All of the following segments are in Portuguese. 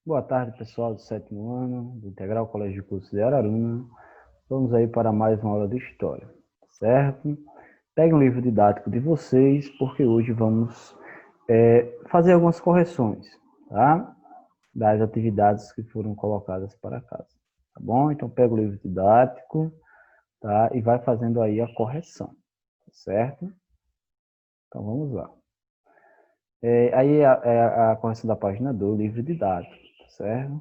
Boa tarde, pessoal do sétimo ano, do Integral Colégio de Cursos de Araruna. Vamos aí para mais uma aula de História, certo? Pegue um livro didático de vocês, porque hoje vamos fazer algumas correções, tá? Das atividades que foram colocadas para casa, tá bom? Então, pega o livro didático, tá? E vai fazendo aí a correção, certo? Então, vamos lá. Aí a correção da página 2, livro didático, certo?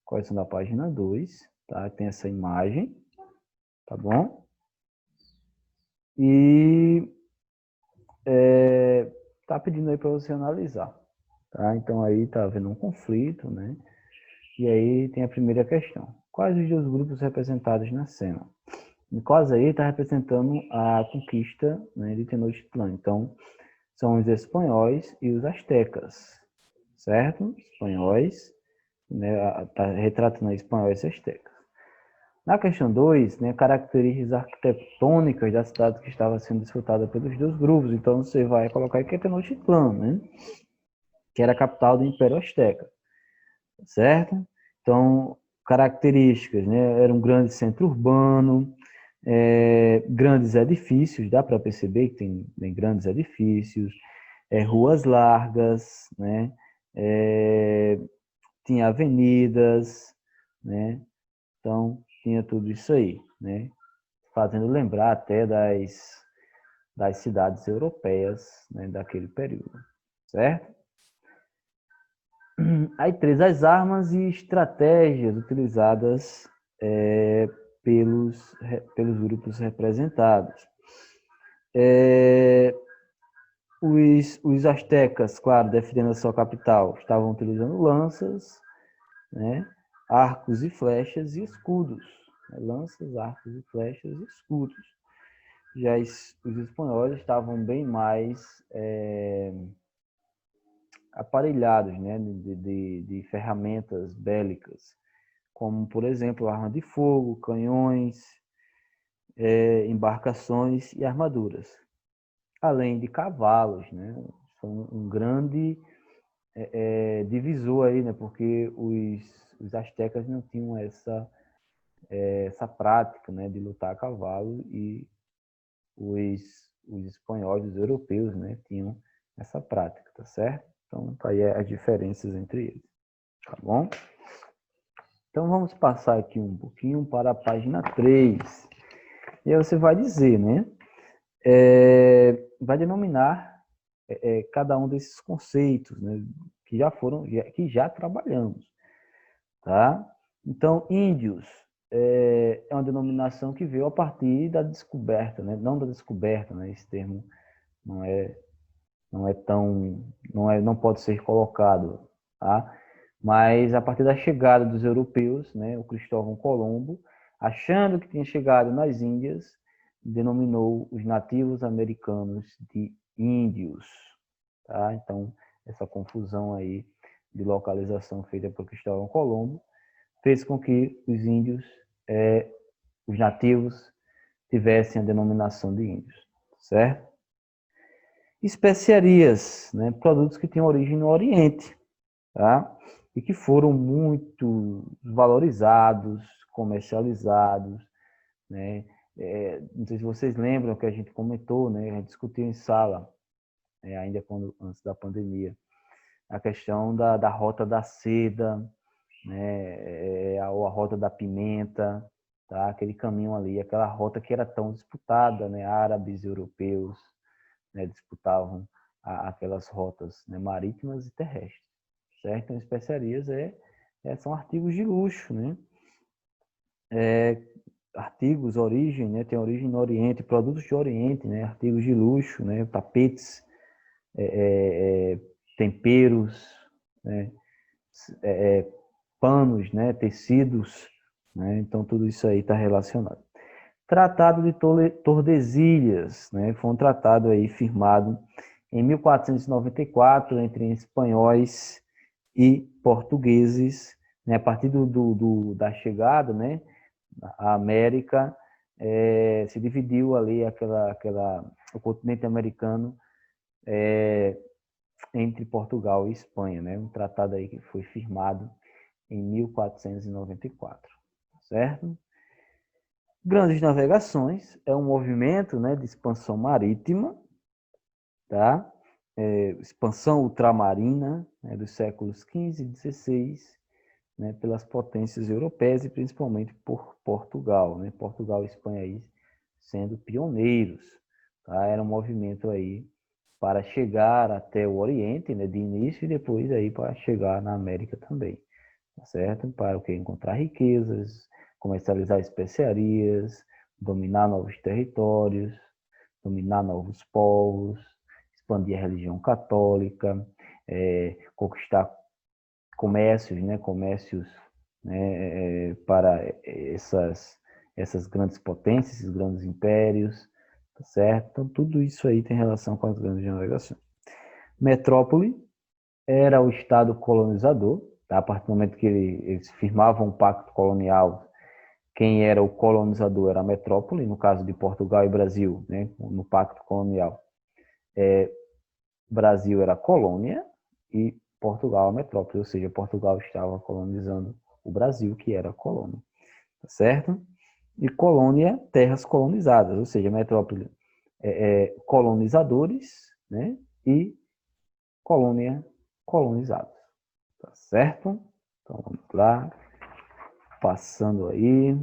Correção da página 2, tá? Tem essa imagem, tá bom? E tá pedindo aí para você analisar, tá? Então aí tá havendo um conflito, né? E aí tem a primeira questão. Quais os dois grupos representados na cena? No caso aí está representando a conquista, né, de Tenochtitlan. Então são os espanhóis e os astecas, certo? Espanhóis, né? Está retratando espanhóis e astecas. Na questão 2, né, características arquitetônicas da cidade que estava sendo disputada pelos dois grupos. Então, você vai colocar aqui Tenochtitlan, né, que era a capital do Império Azteca, certo? Então, características, né, era um grande centro urbano, grandes edifícios, dá para perceber que tem grandes edifícios, ruas largas, né, tinha avenidas, né, então tinha tudo isso aí, né, fazendo lembrar até das cidades europeias, né, daquele período, certo? Aí três, as armas e estratégias utilizadas pelos grupos representados. Os astecas, claro, defendendo a sua capital, estavam utilizando lanças, né, arcos e flechas e escudos. Lanças, arcos e flechas e escudos. Já os espanhóis estavam bem mais aparelhados, né, de ferramentas bélicas, como, por exemplo, arma de fogo, canhões, embarcações e armaduras, além de cavalos, né? São um grande divisor aí, né? Porque os astecas não tinham essa prática, né, de lutar a cavalo e os, os espanhóis, os europeus, né, tinham essa prática, tá certo? Então, tá aí as diferenças entre eles, tá bom? Então, vamos passar aqui um pouquinho para a página 3. E aí você vai dizer, né? Vai denominar cada um desses conceitos, né, que já trabalhamos, tá? Então, índios é uma denominação que veio a partir da descoberta, né? Não da descoberta, né? Esse termo não é não é tão não pode ser colocado, tá? Mas a partir da chegada dos europeus, né, o Cristóvão Colombo, achando que tinha chegado nas Índias, denominou os nativos americanos de índios, tá? Então, essa confusão aí de localização feita por Cristóvão Colombo fez com que os índios, os nativos, tivessem a denominação de índios, certo? Especiarias, né? Produtos que têm origem no Oriente, tá? E que foram muito valorizados, comercializados, né? Não sei se vocês lembram que a gente comentou, né? A gente discutiu em sala, ainda antes da pandemia, a questão da rota da seda, né? Ou a rota da pimenta, tá? Aquele caminho ali, aquela rota que era tão disputada, né? Árabes e europeus, né, disputavam aquelas rotas, né, marítimas e terrestres, certo? Então, especiarias são artigos de luxo, né? Artigos, origem, né? Tem origem no Oriente, produtos de Oriente, né? Artigos de luxo, né? Tapetes, temperos, né? Panos, né? Tecidos, né? Então, tudo isso aí está relacionado. Tratado de Tordesilhas, né? Foi um tratado aí firmado em 1494 entre espanhóis e portugueses, né? A partir da chegada, né? A América se dividiu ali o continente americano entre Portugal e Espanha, né? Um tratado aí que foi firmado em 1494, certo? Grandes navegações é um movimento, né, de expansão marítima, tá? Expansão ultramarina, né, dos séculos XV e XVI, né, pelas potências europeias e principalmente por Portugal, né? Portugal e Espanha aí sendo pioneiros, tá? Era um movimento aí para chegar até o Oriente, né, de início, e depois aí para chegar na América também, tá certo? Para o que? Encontrar riquezas, comercializar especiarias, dominar novos territórios, dominar novos povos, expandir a religião católica, conquistar comércios, né, comércios, né, para essas grandes potências, esses grandes impérios, tá certo? Então, tudo isso aí tem relação com as grandes navegações. Metrópole era o estado colonizador, tá? A partir do momento que eles firmavam um pacto colonial, quem era o colonizador era a metrópole, no caso de Portugal e Brasil, né, no pacto colonial. Brasil era a colônia e Portugal a metrópole, ou seja, Portugal estava colonizando o Brasil, que era a colônia, tá certo? E colônia, terras colonizadas, ou seja, metrópole, colonizadores, né? E colônia, colonizados, tá certo? Então vamos lá, passando aí.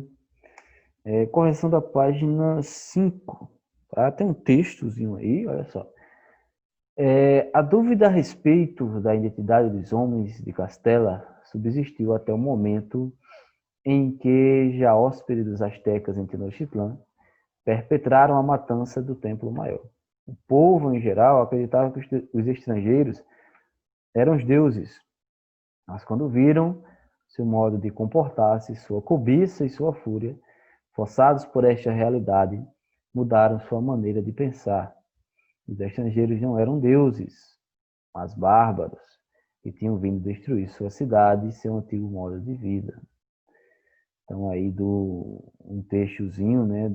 Correção da página 5, tá? Tem um textozinho aí, olha só. A dúvida a respeito da identidade dos homens de Castela subsistiu até o momento em que já hóspedes dos astecas em Tenochtitlan perpetraram a matança do Templo Maior. O povo, em geral, acreditava que os estrangeiros eram os deuses, mas quando viram seu modo de comportar-se, sua cobiça e sua fúria, forçados por esta realidade, mudaram sua maneira de pensar. Os estrangeiros não eram deuses, mas bárbaros, que tinham vindo destruir sua cidade e seu antigo modo de vida. Então aí um textozinho, né,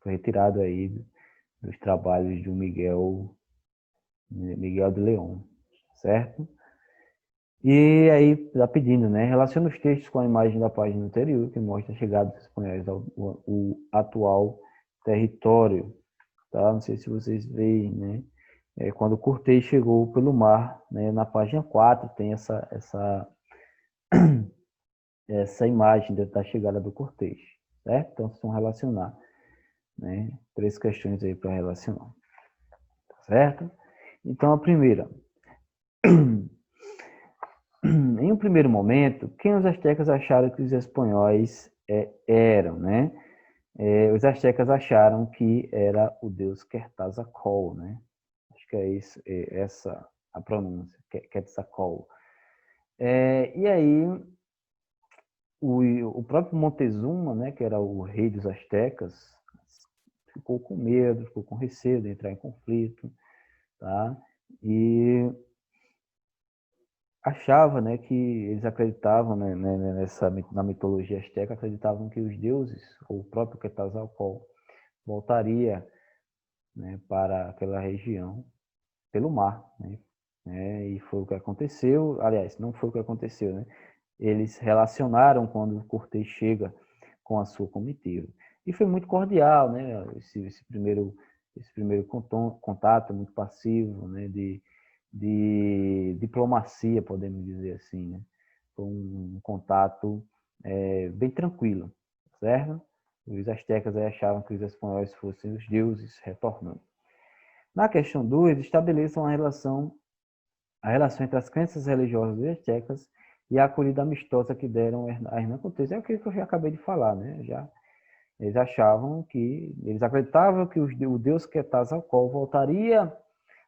foi retirado aí dos trabalhos do Miguel de León, certo? E aí está pedindo, né, relaciona os textos com a imagem da página anterior, que mostra a chegada dos espanhóis ao atual território, tá? Não sei se vocês veem, né? Quando Cortés chegou pelo mar, né, na página 4 tem essa imagem da chegada do Cortés, certo? Então, vocês vão relacionar, né? 3 questões aí para relacionar, tá certo? Então, a primeira. Em um primeiro momento, quem os astecas acharam que os espanhóis eram, né? Os astecas acharam que era o deus Quetzalcóatl, né? Acho que é isso, essa a pronúncia, Quetzalcóatl. E aí, o próprio Montezuma, né, que era o rei dos astecas, ficou com medo, ficou com receio de entrar em conflito, tá? E achava, né, que eles acreditavam, né, na mitologia asteca, acreditavam que os deuses, ou o próprio Quetzalcóatl, voltaria, né, para aquela região pelo mar, né? E foi o que aconteceu. Aliás, não foi o que aconteceu, né? Eles relacionaram quando Cortés chega com a sua comitiva. E foi muito cordial, né? Esse primeiro contato muito passivo, né? De diplomacia, podemos dizer assim, né? Foi um contato bem tranquilo, certo? Os astecas achavam que os espanhóis fossem os deuses retornando. Na questão 2, estabeleçam a relação entre as crenças religiosas dos astecas e a acolhida amistosa que deram a Hernán Cortés. É o que eu já acabei de falar, né? Eles eles acreditavam que o deus Quetzalcóatl voltaria,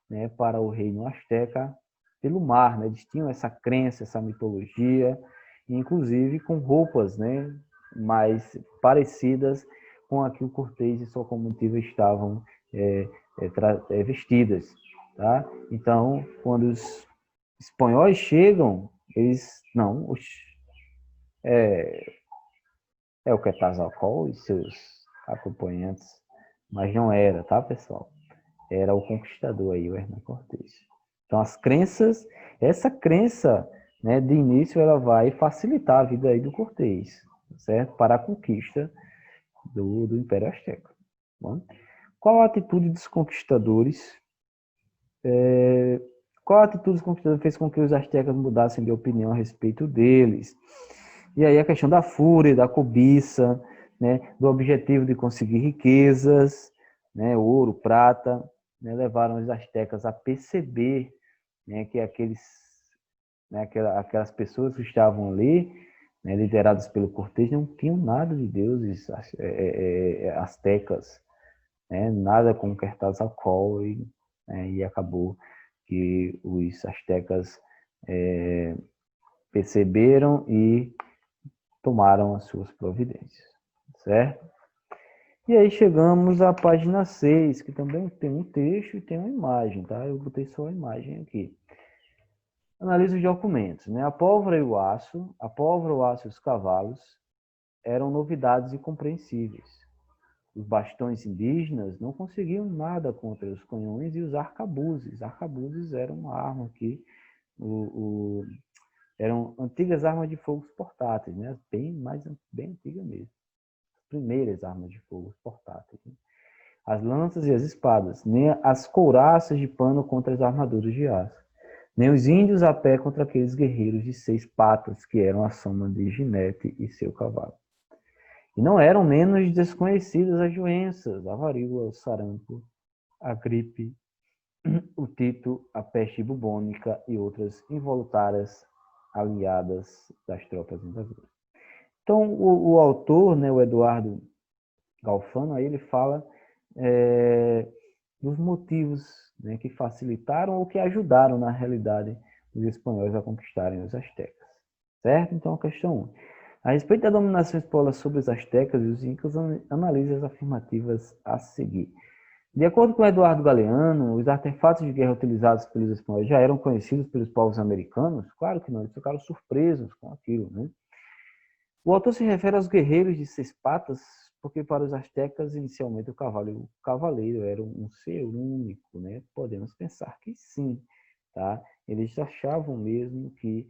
né, para o reino asteca pelo mar, né? Eles tinham essa crença, essa mitologia, inclusive com roupas, né, mais parecidas com a que o Cortés e sua comitiva estavam vestidas, tá? Então, quando os espanhóis chegam, eles não, o Quetzalcóatl e seus acompanhantes, mas não era, tá, pessoal? Era o conquistador aí, o Hernán Cortés. Então, essa crença né, de início ela vai facilitar a vida aí do Cortés, certo? Para a conquista do Império Azteca. Bom, qual a atitude dos conquistadores? Qual a atitude dos conquistadores fez com que os astecas mudassem de opinião a respeito deles? E aí a questão da fúria, da cobiça, né, do objetivo de conseguir riquezas, né, ouro, prata, né, levaram os astecas a perceber, né, que aquelas pessoas que estavam ali, né, lideradas pelo Cortés, não tinham nada de deuses astecas, né, nada com Quetzalcóatl, e acabou que os astecas perceberam e tomaram as suas providências, certo? E aí chegamos à página 6, que também tem um texto e tem uma imagem, tá? Eu botei só a imagem aqui. Analisa os documentos, né? A pólvora, o aço e os cavalos eram novidades incompreensíveis. Os bastões indígenas não conseguiam nada contra os canhões e os arcabuzes. Arcabuzes eram uma arma que eram antigas armas de fogo portáteis, né? Bem antigas mesmo. As primeiras armas de fogo portáteis. Né? As lanças e as espadas, nem as couraças de pano contra as armaduras de aço, nem os índios a pé contra aqueles guerreiros de 6 patas que eram a soma de Ginete e seu cavalo. E não eram menos desconhecidas as doenças, a varíola, o sarampo, a gripe, o tito, a peste bubônica e outras involuntárias aliadas das tropas invasoras. Então, o autor, né, o Eduardo Galfano, aí ele fala dos motivos, né, que facilitaram ou que ajudaram, na realidade, os espanhóis a conquistarem os astecas. Certo? Então, a questão 1. A respeito da dominação espanhola sobre os astecas e os incas, analise as afirmativas a seguir. De acordo com Eduardo Galeano, os artefatos de guerra utilizados pelos espanhóis já eram conhecidos pelos povos americanos? Claro que não, eles ficaram surpresos com aquilo, né? O autor se refere aos guerreiros de 6 patas, porque para os astecas, inicialmente, o cavalo e o cavaleiro eram um ser único, né? Podemos pensar que sim, tá? Eles achavam mesmo que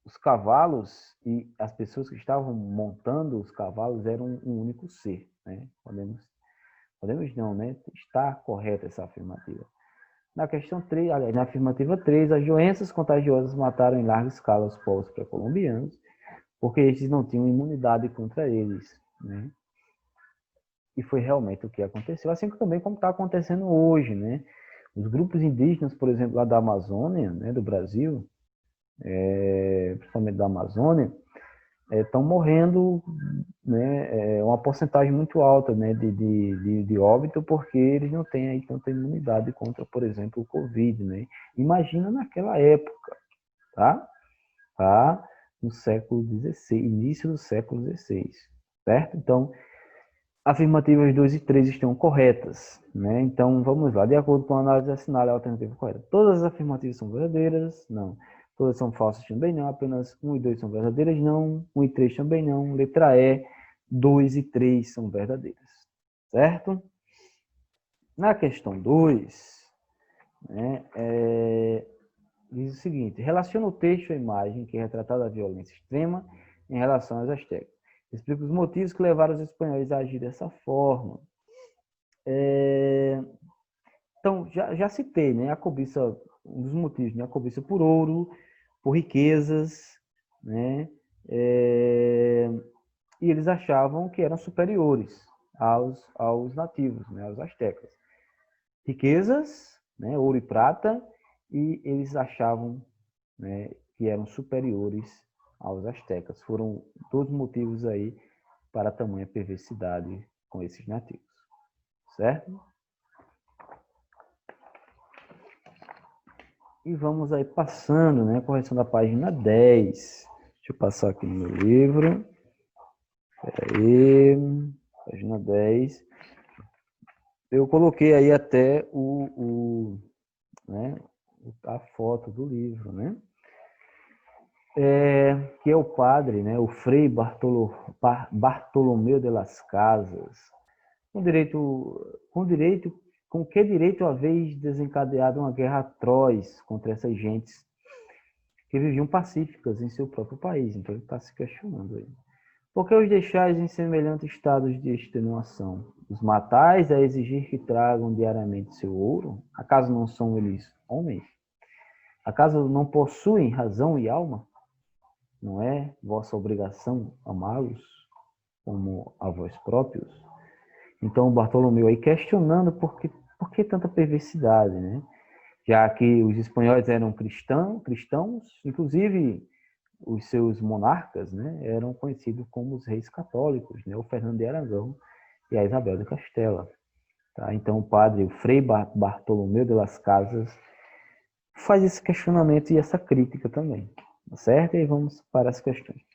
os cavalos e as pessoas que estavam montando os cavalos eram um único ser, né? Podemos não, né? Está correta essa afirmativa. Na questão 3, aliás, na afirmativa 3, as doenças contagiosas mataram em larga escala os povos pré-colombianos, porque estes não tinham imunidade contra eles, né? E foi realmente o que aconteceu, assim também como está acontecendo hoje, né? Os grupos indígenas, por exemplo, lá da Amazônia, né, do Brasil, principalmente da Amazônia, estão morrendo, né, uma porcentagem muito alta, né, de óbito, porque eles não têm aí tanta imunidade contra, por exemplo, o Covid, né? Imagina naquela época, tá? No século XVI, início do século XVI, certo? Então, afirmativas 2 e 3 estão corretas, né? Então, vamos lá. De acordo com a análise, assinale a alternativa correta. Todas as afirmativas são verdadeiras? Não. Todas são falsas também não. Apenas 1 e 2 são verdadeiras? Não. 1 e 3 também não. Letra E, 2 e 3 são verdadeiras. Certo? Na questão 2, né, diz o seguinte: relaciona o texto à imagem que é retratada a violência extrema em relação aos astecas. Explica os motivos que levaram os espanhóis a agir dessa forma. Então, já citei, né, a cobiça, um dos motivos, né, a cobiça por ouro, por riquezas, né, e eles achavam que eram superiores aos nativos, né, aos astecas. Riquezas, né, ouro e prata, e eles achavam, né, que eram superiores aos astecas. Foram todos motivos aí para tamanha perversidade com esses nativos, certo? E vamos aí passando, né? Correção da página 10. Deixa eu passar aqui no meu livro. Espera aí. Página 10. Eu coloquei aí até né, a foto do livro, né? Que é o padre, né? O Frei Bartolomeu de las Casas. Com que direito haveis desencadeado uma guerra atroz contra essas gentes que viviam pacíficas em seu próprio país. Então ele está se questionando aí. Por que os deixais em semelhantes estados de extenuação? Os matais a exigir que tragam diariamente seu ouro? Acaso não são eles homens? Acaso não possuem razão e alma? Não é vossa obrigação amá-los como a vós próprios? Então Bartolomeu aí questionando por que tanta perversidade, né? Já que os espanhóis eram cristãos, inclusive os seus monarcas, né, eram conhecidos como os reis católicos, né, o Fernando de Aragão e a Isabel de Castela. Tá? Então o padre, o Frei Bartolomeu de las Casas, faz esse questionamento e essa crítica também, tá certo? E vamos para as questões.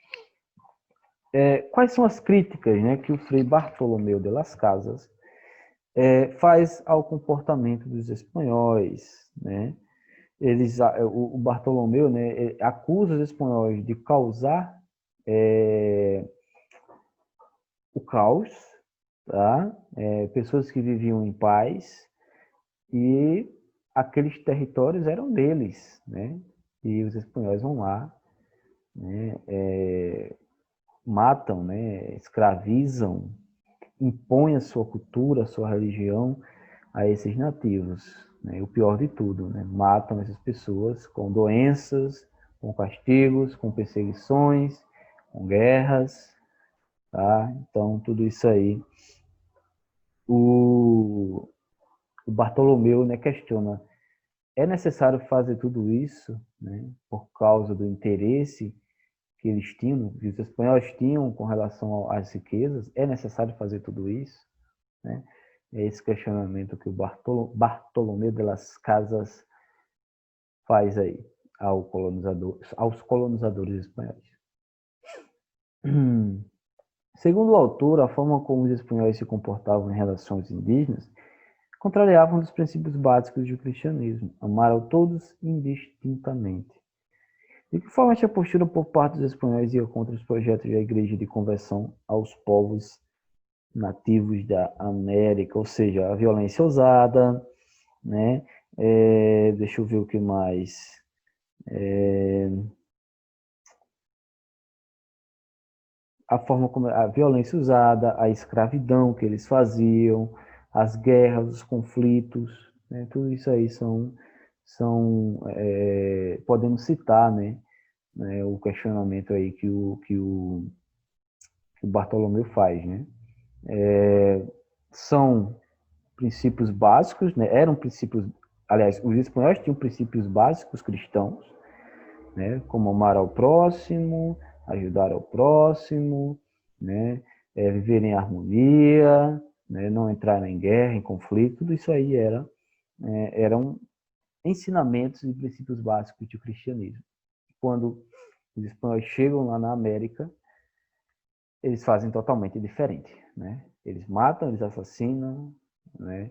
Quais são as críticas, né, que o Frei Bartolomeu de las Casas faz ao comportamento dos espanhóis, né? O Bartolomeu, né, acusa os espanhóis de causar o caos, tá? Pessoas que viviam em paz e aqueles territórios eram deles, né? E os espanhóis vão lá, né, matam, né, escravizam, impõem a sua cultura, a sua religião a esses nativos. Né? E o pior de tudo, né? Matam essas pessoas com doenças, com castigos, com perseguições, com guerras. Tá? Então, tudo isso aí. O Bartolomeu, né, questiona: é necessário fazer tudo isso, né, por causa do interesse que eles tinham, que os espanhóis tinham com relação às riquezas? É necessário fazer tudo isso? Né? É esse questionamento que o Bartolomeu de las Casas faz aí aos colonizadores espanhóis. Segundo o autor, a forma como os espanhóis se comportavam em relação aos indígenas contrariavam um dos princípios básicos do cristianismo: amar a todos indistintamente. De que forma essa postura por parte dos espanhóis ia contra os projetos da Igreja de conversão aos povos nativos da América, ou seja, a violência usada, né? Deixa eu ver o que mais. A forma como a violência usada, a escravidão que eles faziam, as guerras, os conflitos, né? Tudo isso aí podemos citar, né? O questionamento aí que o Bartolomeu faz, né? São princípios básicos, né? Eram princípios, aliás, os espanhóis tinham princípios básicos cristãos, né? Como amar ao próximo, ajudar ao próximo, né? Viver em harmonia, né? Não entrar em guerra, em conflito. Tudo isso aí eram ensinamentos e princípios básicos do cristianismo. Quando os espanhóis chegam lá na América, eles fazem totalmente diferente, né? Eles matam, eles assassinam, né?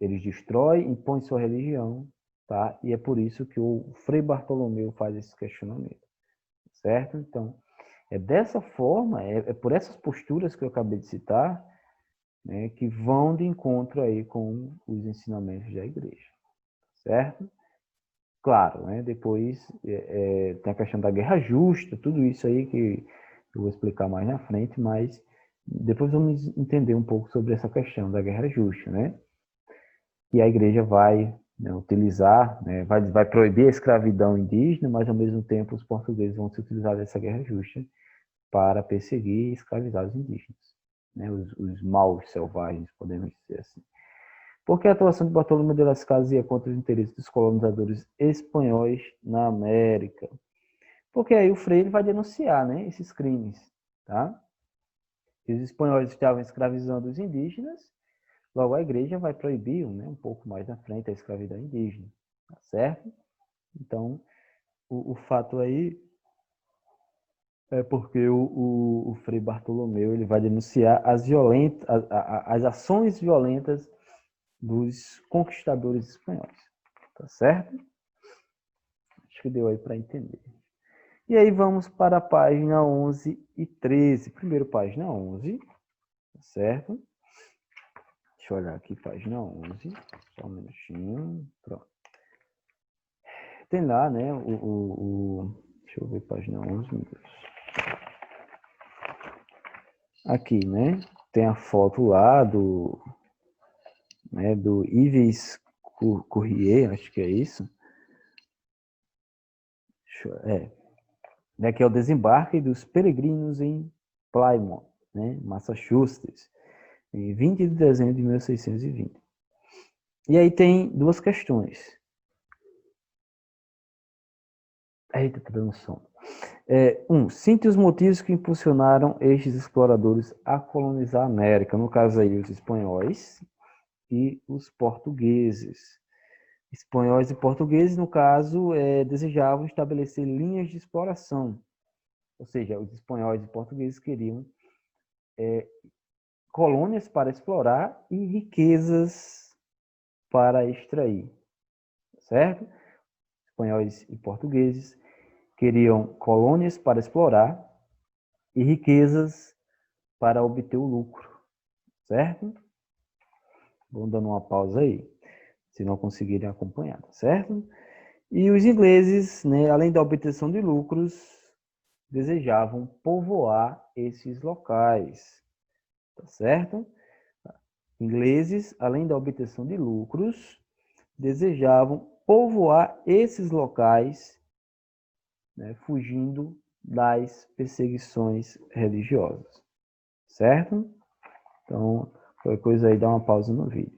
Eles destroem, impõem sua religião, tá? E é por isso que o Frei Bartolomeu faz esse questionamento, certo? Então, é dessa forma, por essas posturas que eu acabei de citar, né, que vão de encontro aí com os ensinamentos da igreja, certo? Claro, né? Depois tem a questão da guerra justa, tudo isso aí que eu vou explicar mais na frente, mas depois vamos entender um pouco sobre essa questão da guerra justa, né? E a igreja vai, né, utilizar, né, vai proibir a escravidão indígena, mas ao mesmo tempo os portugueses vão se utilizar dessa guerra justa para perseguir e escravizar os indígenas, né, os maus selvagens, podemos dizer assim. Porque a atuação de Bartolomé de las Casas ia contra os interesses dos colonizadores espanhóis na América. Porque aí o Frei vai denunciar, né, esses crimes, tá? E os espanhóis estavam escravizando os indígenas, logo a igreja vai proibir, né, um pouco mais na frente, a escravidão indígena, tá certo? Então, o fato aí é porque o Frei Bartolomeu ele vai denunciar as ações violentas dos conquistadores espanhóis, tá certo? Acho que deu aí para entender. E aí vamos para a página 11 e 13. Primeiro, página 11, tá certo? Deixa eu olhar aqui, página 11. Só um minutinho. Pronto. Tem lá, né, deixa eu ver, página 11, meu Deus. Aqui, né, tem a foto lá do Yves Courrier, acho que é isso. Que é o desembarque dos peregrinos em Plymouth, né, Massachusetts, em 20 de dezembro de 1620. E aí tem duas questões. Eita, tá dando som. Cite os motivos que impulsionaram estes exploradores a colonizar a América, no caso aí os espanhóis e os portugueses. Espanhóis e portugueses, no caso, desejavam estabelecer linhas de exploração, ou seja, os espanhóis e portugueses queriam colônias para explorar e riquezas para extrair, certo? Espanhóis e portugueses queriam colônias para explorar e riquezas para obter o lucro, certo? Vamos dando uma pausa aí, se não conseguirem acompanhar, certo? E os ingleses, né, além da obtenção de lucros, desejavam povoar esses locais, tá certo? Ingleses, além da obtenção de lucros, desejavam povoar esses locais, né, fugindo das perseguições religiosas, certo? Então, qualquer coisa aí, dá uma pausa no vídeo.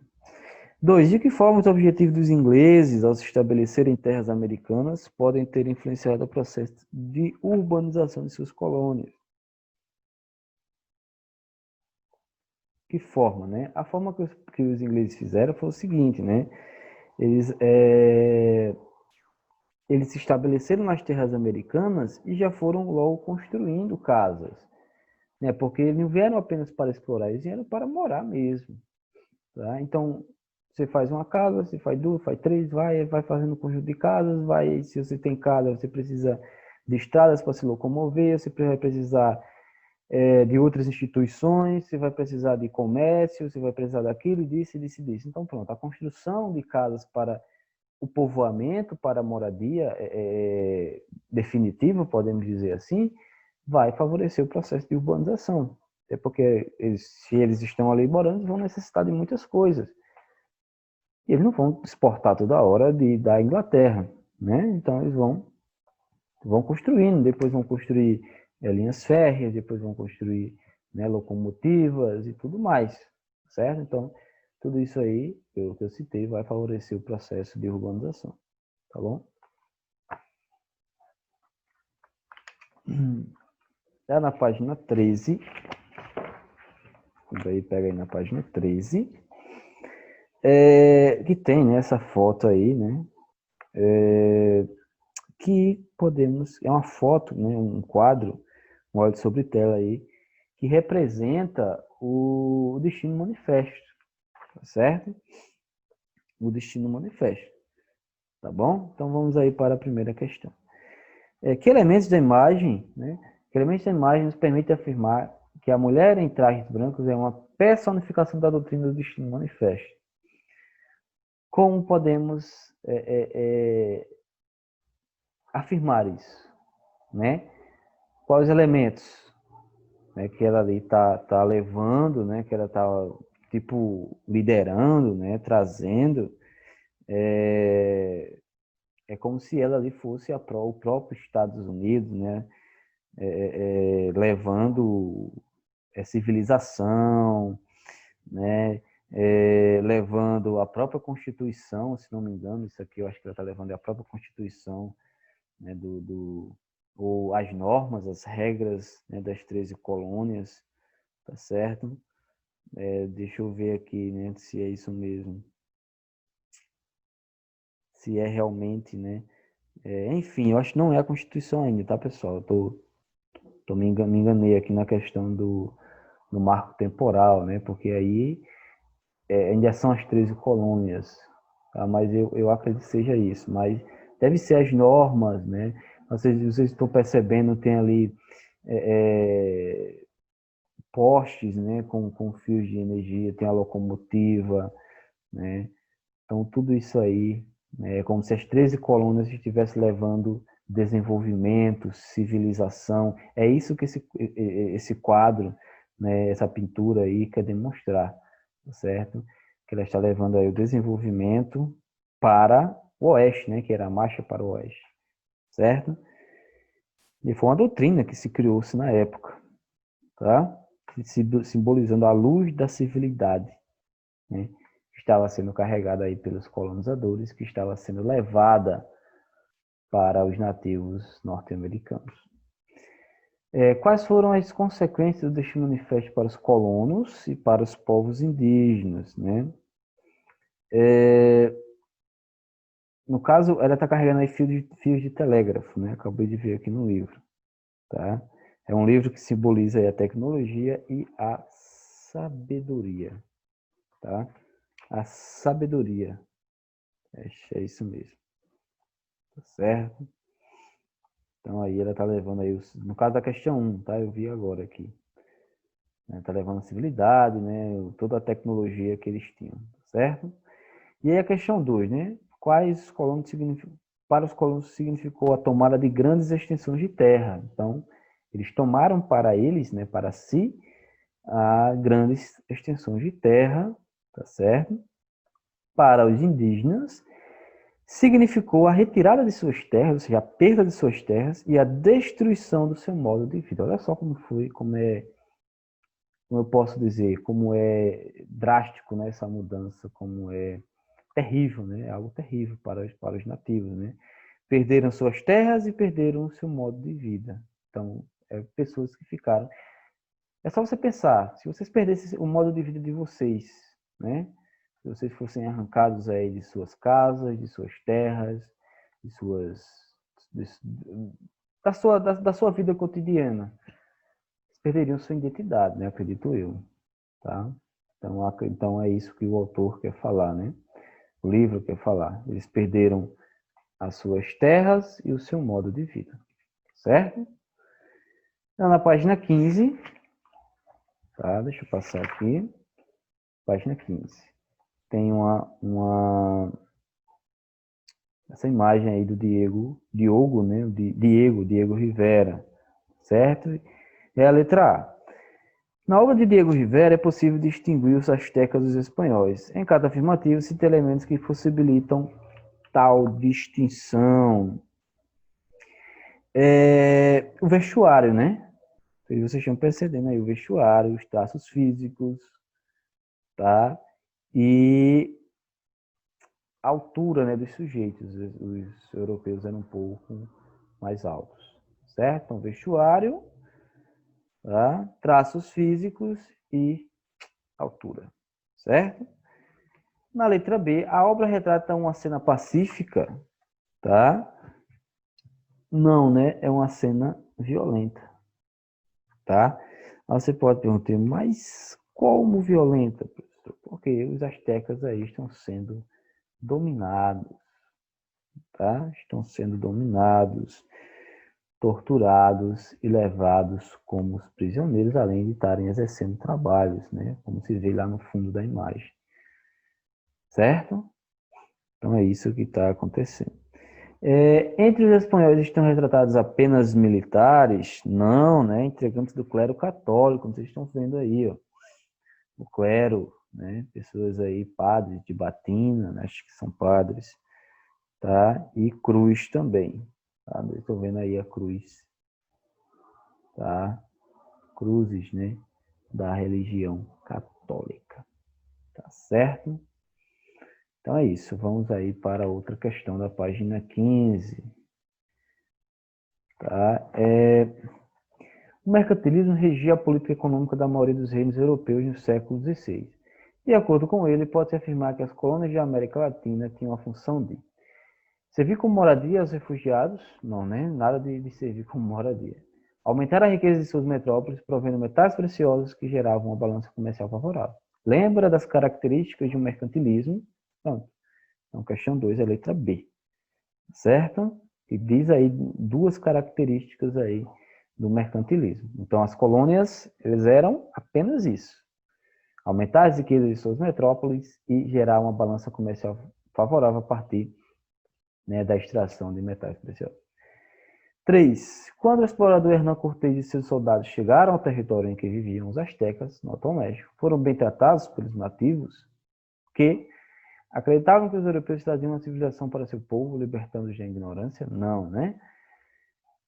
2. De que forma os objetivos dos ingleses ao se estabelecerem em terras americanas podem ter influenciado o processo de urbanização de suas colônias? Que forma, né? A forma que os ingleses fizeram foi o seguinte, né? Eles se estabeleceram nas terras americanas e já foram logo construindo casas, né? Porque eles não vieram apenas para explorar, eles vieram para morar mesmo, tá? Então, você faz uma casa, você faz duas, faz três, vai fazendo um conjunto de casas, se você tem casa, você precisa de estradas para se locomover, você vai precisar de outras instituições, você vai precisar de comércio, você vai precisar daquilo, disso, disso, disso. Então, pronto, a construção de casas para o povoamento, para a moradia definitiva, podemos dizer assim, vai favorecer o processo de urbanização. Até porque se eles estão ali morando, eles vão necessitar de muitas coisas. E eles não vão exportar toda hora da Inglaterra, né? Então eles vão construindo, depois vão construir linhas férreas, depois vão construir, né, locomotivas e tudo mais, certo? Então, tudo isso aí, que eu citei, vai favorecer o processo de urbanização, tá bom? Já na página 13, daí pega aí na página 13, que tem, né, essa foto aí, né, que podemos, é uma foto, né, um quadro, um óleo sobre tela aí, que representa o Destino Manifesto, tá certo? O Destino Manifesto, tá bom? Então vamos aí para a primeira questão. Que elementos da imagem, né? Que elementos da imagem nos permitem afirmar que a mulher em trajes brancos é uma personificação da doutrina do Destino Manifesto? Como podemos afirmar isso, né? Quais elementos, né, que ela ali tá levando, né? Que ela tá tipo liderando, né? Trazendo. É como se ela ali fosse o próprio Estados Unidos, né? Levando civilização, né? Levando a própria Constituição, se não me engano, isso aqui eu acho que ela está levando a própria Constituição, né? Ou as normas, as regras, né? Das 13 colônias, tá certo? Deixa eu ver aqui, né? Se é isso mesmo. Se é realmente, né? Enfim, eu acho que não é a Constituição ainda, tá, pessoal? Me enganei aqui na questão do marco temporal, né? Porque aí ainda são as 13 colônias, tá? Mas eu acredito que seja isso. Mas deve ser as normas, né? Vocês estão percebendo, tem ali postes, né? Com fios de energia, tem a locomotiva, né? Então tudo isso aí É como se as 13 colônias estivessem levando desenvolvimento, civilização. É isso que esse quadro, né, essa pintura aí quer demonstrar, tá certo? Que ela está levando aí o desenvolvimento para o oeste, né, que era a marcha para o oeste, certo? E foi uma doutrina que se criou-se na época, tá? Simbolizando a luz da civilidade, né? Que estava sendo carregada aí pelos colonizadores, que estava sendo levada para os nativos norte-americanos. Quais foram as consequências deste manifesto para os colonos e para os povos indígenas, né? No caso, ela está carregando aí fios de telégrafo, né? Acabei de ver aqui no livro, tá? É um livro que simboliza aí a tecnologia e a sabedoria, tá? A sabedoria. É isso mesmo, tá certo? Então aí ela está levando aí, no caso da questão 1, tá? Eu vi agora aqui. Está levando a civilidade, né? Toda a tecnologia que eles tinham, certo? E aí a questão 2, né? Quais colonos para os colonos significou a tomada de grandes extensões de terra. Então, eles tomaram para eles, né, para si, a grandes extensões de terra, tá certo? Para os indígenas, significou a retirada de suas terras, ou seja, a perda de suas terras e a destruição do seu modo de vida. Olha só como foi, como eu posso dizer, como é drástico, né, essa mudança, como é terrível, né, algo terrível para os nativos, né. Perderam suas terras e perderam o seu modo de vida. Então, pessoas que ficaram. É só você pensar, se vocês perdessem o modo de vida de vocês, né, se vocês fossem arrancados aí de suas casas, de suas terras, de suas, de, da sua vida cotidiana, perderiam sua identidade, né? Acredito eu, tá? Então é isso que o autor quer falar, né? O livro quer falar. Eles perderam as suas terras e o seu modo de vida, certo? Então, na página 15, tá? Deixa eu passar aqui. Página 15. Tem essa imagem aí do Diogo, né? Diego Rivera, certo? É a letra A. Na obra de Diego Rivera é possível distinguir os astecas dos espanhóis. Em cada afirmativo cita elementos que possibilitam tal distinção. O vestuário, né? Vocês estão percebendo aí o vestuário, os traços físicos, tá? E a altura, né, dos sujeitos. Os europeus eram um pouco mais altos, certo? Então, vestuário, tá? Traços físicos e altura, certo? Na letra B, a obra retrata uma cena pacífica, tá? Não, né? É uma cena violenta, tá? Aí você pode perguntar, mas como violenta, professor? Porque os astecas aí estão sendo dominados, tá? Estão sendo dominados, torturados e levados como os prisioneiros, além de estarem exercendo trabalhos, né? Como se vê lá no fundo da imagem, certo? Então é isso que está acontecendo. Entre os espanhóis estão retratados apenas militares? Não, né? Integrantes do clero católico, como vocês estão vendo aí, ó. O clero, né? Pessoas aí, padres de batina, né? Acho que são padres, tá? E cruz também, tá? Estou vendo aí a cruz, tá? Cruzes, né? Da religião católica, tá certo? Então é isso, vamos aí para outra questão da página 15. Tá? O mercantilismo regia a política econômica da maioria dos reinos europeus no século XVI. De acordo com ele, pode-se afirmar que as colônias de América Latina tinham a função de servir como moradia aos refugiados, não, né? Nada de servir como moradia. Aumentar a riqueza de suas metrópoles, provendo metais preciosos que geravam uma balança comercial favorável. Lembra das características de um mercantilismo? Pronto. Então, questão 2 é a letra B. Certo? E diz aí duas características aí do mercantilismo. Então, as colônias, eles eram apenas isso. Aumentar as riquezas de suas metrópoles e gerar uma balança comercial favorável a partir né, da extração de metais preciosos. 3. Quando o explorador Hernán Cortés e seus soldados chegaram ao território em que viviam os astecas, no atual México, foram bem tratados pelos nativos que acreditavam que os europeus traziam uma civilização para seu povo, libertando-os da ignorância? Não, né?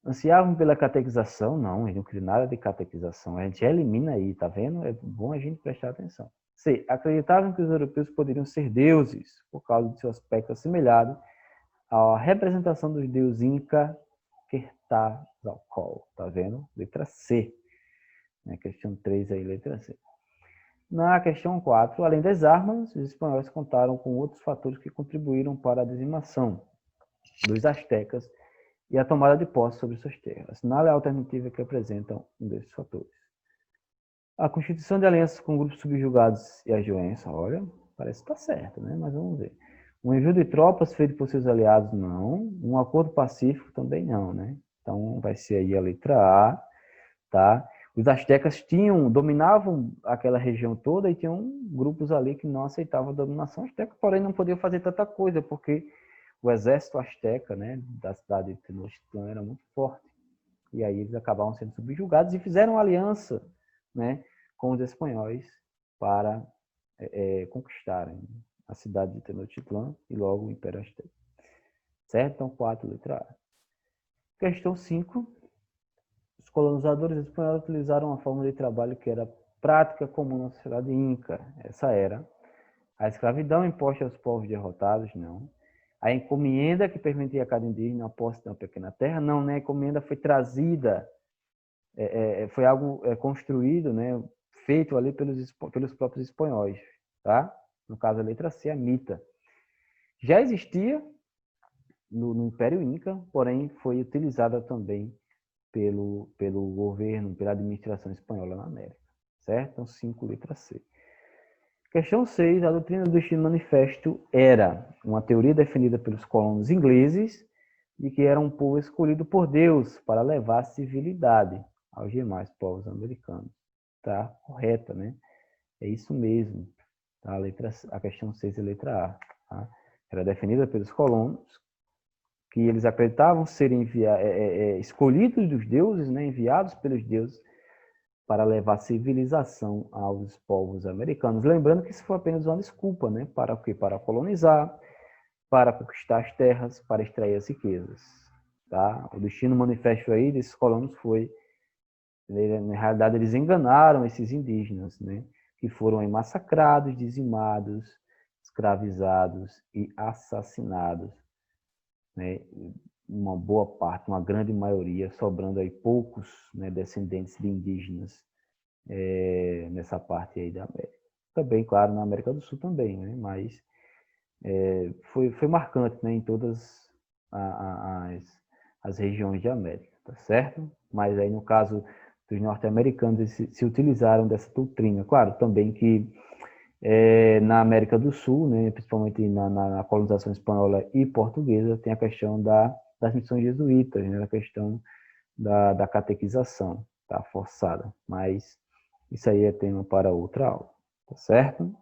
Ansiavam pela catequização? Não, eles não queriam nada de catequização. A gente elimina aí, tá vendo? É bom a gente prestar atenção. C. Acreditavam que os europeus poderiam ser deuses, por causa de seu aspecto assemelhado à representação dos deuses Inca, Quetzalcóatl, tá vendo? Letra C. Na questão 3 aí, letra C. Na questão 4, além das armas, os espanhóis contaram com outros fatores que contribuíram para a dizimação dos astecas e a tomada de posse sobre suas terras. Assinale a alternativa que apresentam um desses fatores. A constituição de alianças com grupos subjugados e as doenças, olha, parece que está certo, né? Mas vamos ver. Um envio de tropas feito por seus aliados, não. Um acordo pacífico também não, né? Então vai ser aí a letra A, tá? Os astecas dominavam aquela região toda e tinham grupos ali que não aceitavam a dominação asteca, porém não podiam fazer tanta coisa, porque o exército asteca, né, da cidade de Tenochtitlan era muito forte. E aí eles acabavam sendo subjugados e fizeram aliança, né, com os espanhóis para conquistarem a cidade de Tenochtitlan e logo o Império Azteca. Certo? Então, 4, letra A. Questão 5. Os colonizadores espanhóis utilizaram uma forma de trabalho que era prática comum na sociedade inca. Essa era a escravidão imposta aos povos derrotados, não. A encomenda que permitia a cada indígena a posse de uma pequena terra, não, né? A encomenda foi trazida, foi algo construído, né? Feito ali pelos próprios espanhóis, tá? No caso, a letra C, a mita. Já existia no Império Inca, porém foi utilizada também pelo governo, pela administração espanhola na América, certo? Então, 5, letra C. Questão 6. A doutrina do Destino Manifesto era uma teoria defendida pelos colonos ingleses de que era um povo escolhido por Deus para levar civilidade aos demais povos americanos. Tá? Correta, né? É isso mesmo. Tá? A questão 6 é a letra A. Tá? Era defendida pelos colonos, que eles acreditavam serem escolhidos dos deuses, né? Enviados pelos deuses para levar civilização aos povos americanos. Lembrando que isso foi apenas uma desculpa, né? Para o quê? Para colonizar, para conquistar as terras, para extrair as riquezas. Tá? O destino manifesto aí desses colonos foi, na realidade, eles enganaram esses indígenas, né? Que foram aí massacrados, dizimados, escravizados e assassinados, né? Uma boa parte, uma grande maioria, sobrando aí poucos, né, descendentes de indígenas nessa parte aí da América. Também, claro, na América do Sul também, né? Mas foi marcante, né, em todas as regiões de América, tá certo? Mas aí no caso dos norte-americanos, eles se utilizaram dessa doutrina. Claro, também que na América do Sul, né, principalmente na colonização espanhola e portuguesa, tem a questão das missões jesuítas, né, a questão da catequização, tá, forçada. Mas isso aí é tema para outra aula, tá certo?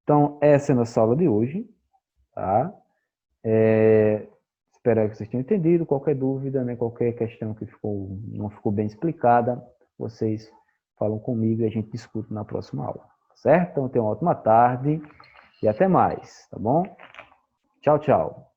Então, essa é a nossa aula de hoje, tá? Espero que vocês tenham entendido. Qualquer dúvida, né, qualquer questão que não ficou bem explicada, vocês falam comigo e a gente discute na próxima aula, tá certo? Então, tenham uma ótima tarde e até mais, tá bom? Tchau, tchau.